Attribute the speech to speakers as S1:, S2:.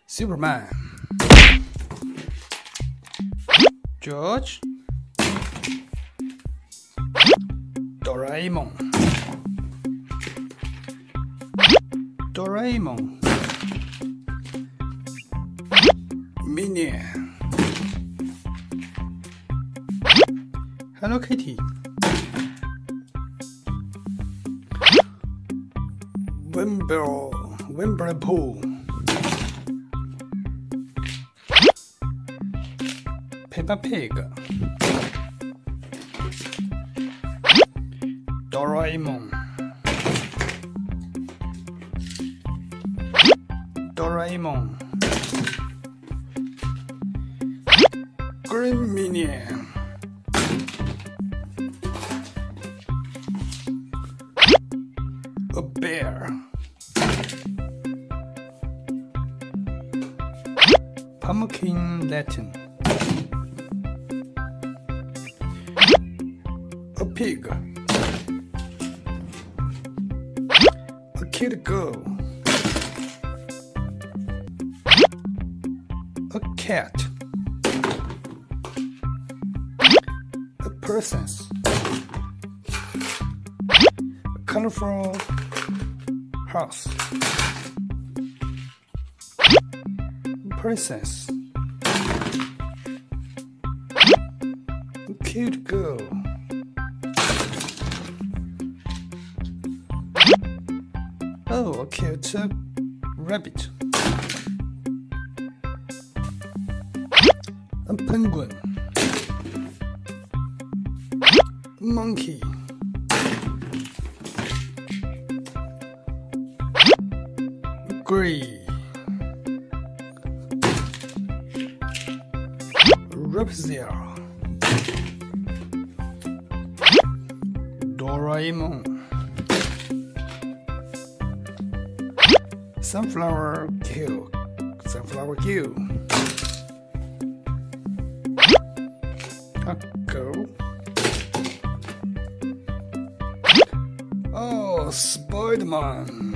S1: Superman, George, Doraemon, Minnie, Hello Kitty, Wimble Peppa Pig, Doraemon, Green Minion, a bear, Pumpkin Latin, a pig, a kid girl, a cat, a princess, a colorful house, princess, a cute girl, oh, a cute rabbit, a penguin, monkey, gray, Raphael, Doraemon, Sunflower Kill, a girl, oh, Spider-Man,